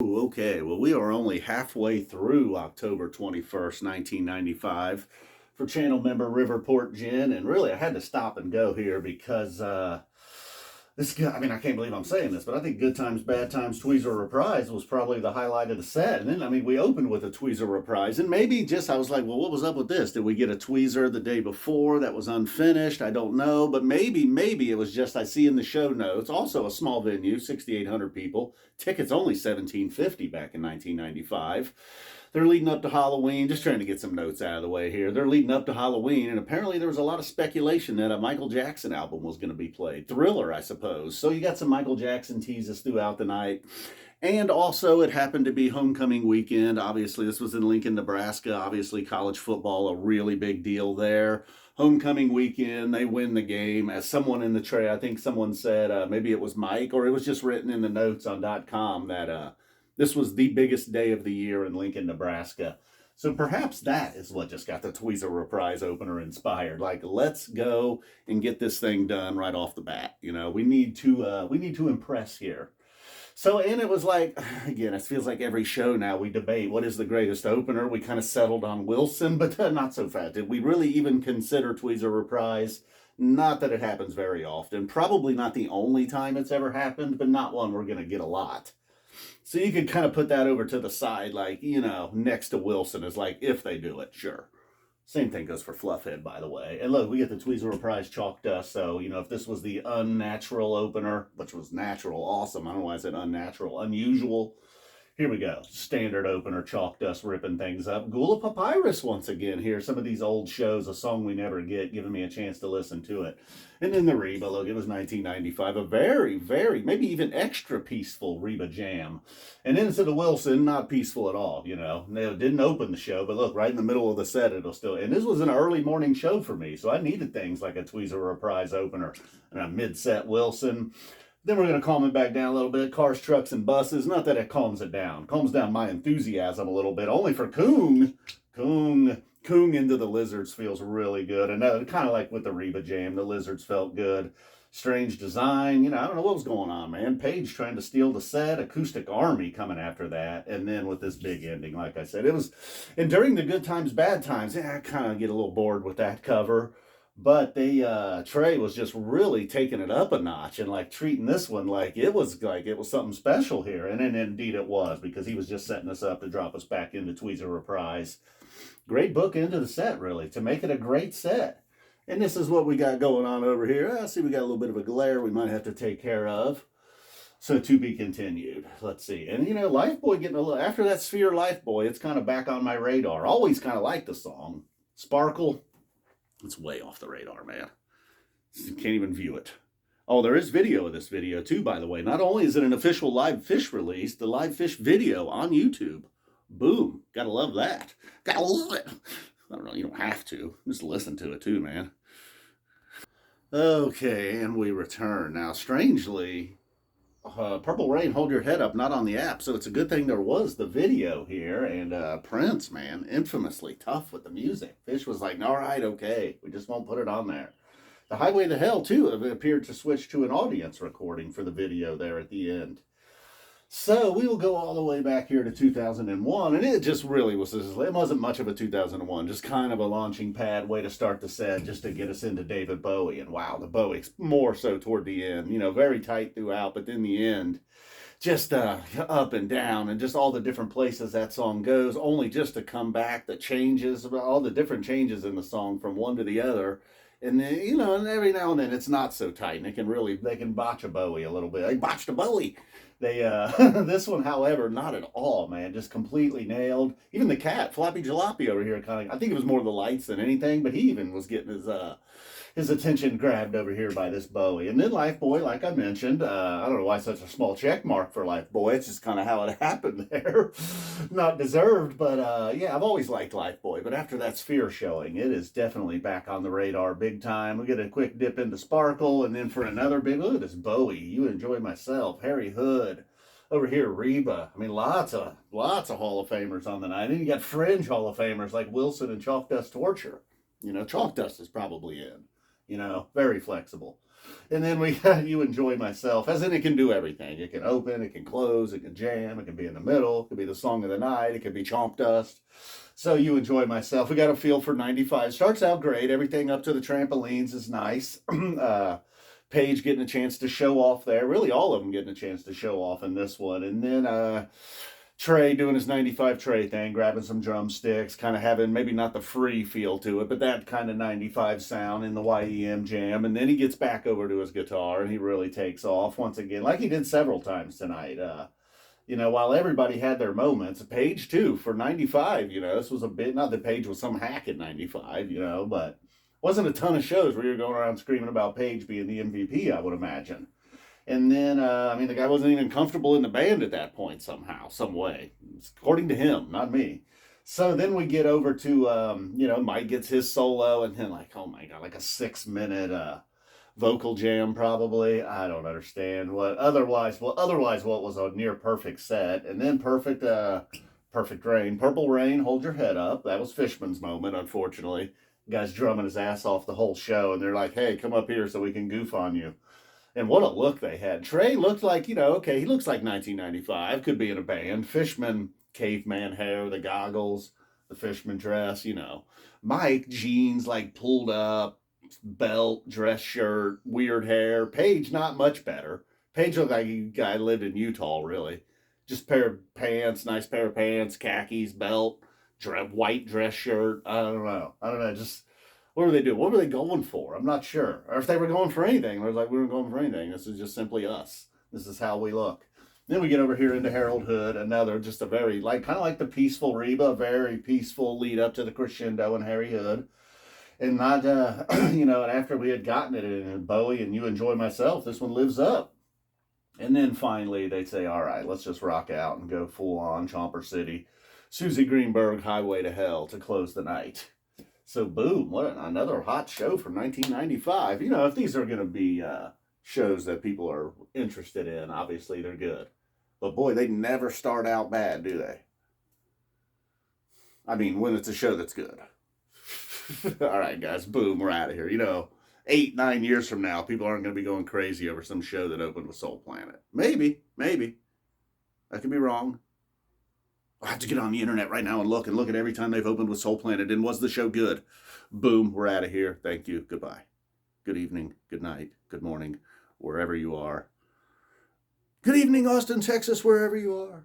Okay, well, we are only halfway through October 21st, 1995 for channel member RiverportGin. And really, I had to stop and go here because I can't believe I'm saying this, but I think Good Times, Bad Times, Tweezer Reprise was probably the highlight of the set. And then, we opened with a Tweezer Reprise. And maybe just, I was like, well, what was up with this? Did we get a Tweezer the day before that was unfinished? I don't know. But maybe it was just, I see in the show notes, also a small venue, 6,800 people. Tickets only $17.50 back in 1995. They're leading up to Halloween, just trying to get some notes out of the way here. They're leading up to Halloween, and apparently there was a lot of speculation that a Michael Jackson album was going to be played. Thriller, I suppose. So you got some Michael Jackson teases throughout the night. And also, it happened to be homecoming weekend. Obviously, this was in Lincoln, Nebraska. Obviously, college football, a really big deal there. Homecoming weekend, they win the game. As someone in the tray, I think someone said, maybe it was Mike, or it was just written in the notes on .com that this was the biggest day of the year in Lincoln, Nebraska. So perhaps that is what just got the Tweezer Reprise opener inspired. Like, let's go and get this thing done right off the bat. We need to impress here. So, and it was like, again, it feels like every show now we debate what is the greatest opener. We kind of settled on Wilson, but not so fast. Did we really even consider Tweezer Reprise? Not that it happens very often. Probably not the only time it's ever happened, but not one we're going to get a lot. So you could kind of put that over to the side, like, next to Wilson is like, if they do it, sure. Same thing goes for Fluffhead, by the way. And look, we get the Tweezer Reprise Chalk Dust. So, if this was the unnatural opener, which was natural, awesome. I don't know why I said unnatural, unusual. Here we go. Standard opener, Chalk Dust ripping things up. Gula Papyrus once again here. Some of these old shows, a song we never get, giving me a chance to listen to it. And then the Reba, look, it was 1995. A very, very, maybe even extra peaceful Reba jam. And then to the Wilson, not peaceful at all, They didn't open the show, but look, right in the middle of the set, it'll still... And this was an early morning show for me, so I needed things like a Tweezer Reprise opener and a mid-set Wilson. Then we're going to calm it back down a little bit. Cars, trucks, and buses. Not that it calms it down. Calms down my enthusiasm a little bit. Only for Coong. Coong into the Lizards feels really good. And kind of like with the Reba Jam, the Lizards felt good. Strange design. I don't know what was going on, man. Page trying to steal the set. Acoustic Army coming after that. And then with this big ending, like I said. And during the Good Times, Bad Times, I kind of get a little bored with that cover. But Trey was just really taking it up a notch and like treating this one like it was something special here. And indeed it was, because he was just setting us up to drop us back into Tweezer Reprise. Great book into the set, really, to make it a great set. And this is what we got going on over here. I see we got a little bit of a glare we might have to take care of. So to be continued. Let's see. And, Lifeboy getting a little... After that Sphere Lifeboy, it's kind of back on my radar. Always kind of liked the song. Sparkle... It's way off the radar, man. You can't even view it. Oh, there is video of this video, too, by the way. Not only is it an official Live Phish release, the Live Phish video on YouTube. Boom. Gotta love that. Gotta love it. I don't know, you don't have to. Just listen to it, too, man. Okay, and we return. Now, strangely... Purple Rain, Hold Your Head Up, not on the app, so it's a good thing there was the video here. And Prince, man, infamously tough with the music. Phish was like, all right, okay, we just won't put it on there. The Highway to Hell, too, appeared to switch to an audience recording for the video there at the end. So we will go all the way back here to 2001, and it just really was, it wasn't much of a 2001, just kind of a launching pad way to start the set, just to get us into David Bowie. And wow, the Bowie's more so toward the end, very tight throughout, but then the end, just up and down, and just all the different places that song goes, only just to come back, the changes, all the different changes in the song from one to the other. And then, and every now and then it's not so tight, and they can botch a Bowie a little bit. They botched a Bowie. This one, however, not at all, man. Just completely nailed. Even the cat, Floppy Jalopy over here, I think it was more the lights than anything, but he even was getting his attention grabbed over here by this Bowie. And then Lifeboy, like I mentioned, I don't know why such a small check mark for Lifeboy. It's just kind of how it happened there. Not deserved, but yeah, I've always liked Lifeboy. But after that Sphere showing, it is definitely back on the radar big time. We get a quick dip into Sparkle, and then for another big, look at this Bowie. You Enjoy Myself, Harry Hood. Over here, Reba. Lots of Hall of Famers on the night. And then you got fringe Hall of Famers like Wilson and Chalk Dust Torture. Chalk Dust is probably in. Very flexible. And then we You Enjoy Myself, as in it can do everything. It can open, it can close, it can jam, it can be in the middle, it can be the song of the night, it can be Chomp Dust. So You Enjoy Myself. We got a feel for 95. Starts out great. Everything up to the trampolines is nice. Paige getting a chance to show off there. Really, all of them getting a chance to show off in this one. And then Trey doing his 95 Trey thing, grabbing some drumsticks, kind of having maybe not the free feel to it, but that kind of 95 sound in the YEM jam. And then he gets back over to his guitar and he really takes off once again, like he did several times tonight. While everybody had their moments, Paige too, for 95, this was a bit, not that Paige was some hack at 95, but wasn't a ton of shows where you're going around screaming about Paige being the MVP, I would imagine. And then, the guy wasn't even comfortable in the band at that point somehow, some way, according to him, not me. So then we get over to, Mike gets his solo, and then oh my God, like a 6-minute vocal jam probably. I don't understand otherwise what was a near perfect set. And then Perfect Rain, Purple Rain, Hold Your Head Up. That was Fishman's moment, unfortunately. The guy's drumming his ass off the whole show, and they're like, hey, come up here so we can goof on you. And what a look they had. Trey looked like, okay, he looks like 1995, could be in a band. Fishman, caveman hair, the goggles, the Fishman dress, Mike, jeans like pulled up, belt, dress shirt, weird hair. Paige, not much better. Paige looked like a guy lived in Utah, really. Just pair of pants, nice pair of pants, khakis, belt, white dress shirt. I don't know. Just what were they doing? What were they going for? I'm not sure. Or if they were going for anything. I was like, we weren't going for anything. This is just simply us. This is how we look. Then we get over here into Harold Hood, another just a very, kind of like the peaceful Reba, very peaceful lead up to the crescendo in Harry Hood. And not, and after we had gotten it in Bowie and You Enjoy Myself, this one lives up. And then finally they'd say, all right, let's just rock out and go full on Chomper City. Susie Greenberg, Highway to Hell to close the night. So boom, what another hot show from 1995. If these are going to be shows that people are interested in, obviously they're good. But boy, they never start out bad, do they? I mean, when it's a show that's good. All right, guys, boom, we're out of here. 8, 9 years from now, people aren't going to be going crazy over some show that opened with Soul Planet. Maybe. I could be wrong. I'll have to get on the internet right now and look at every time they've opened with Soul Planet. And was the show good? Boom, we're out of here. Thank you. Goodbye. Good evening. Good night. Good morning. Wherever you are. Good evening, Austin, Texas, wherever you are.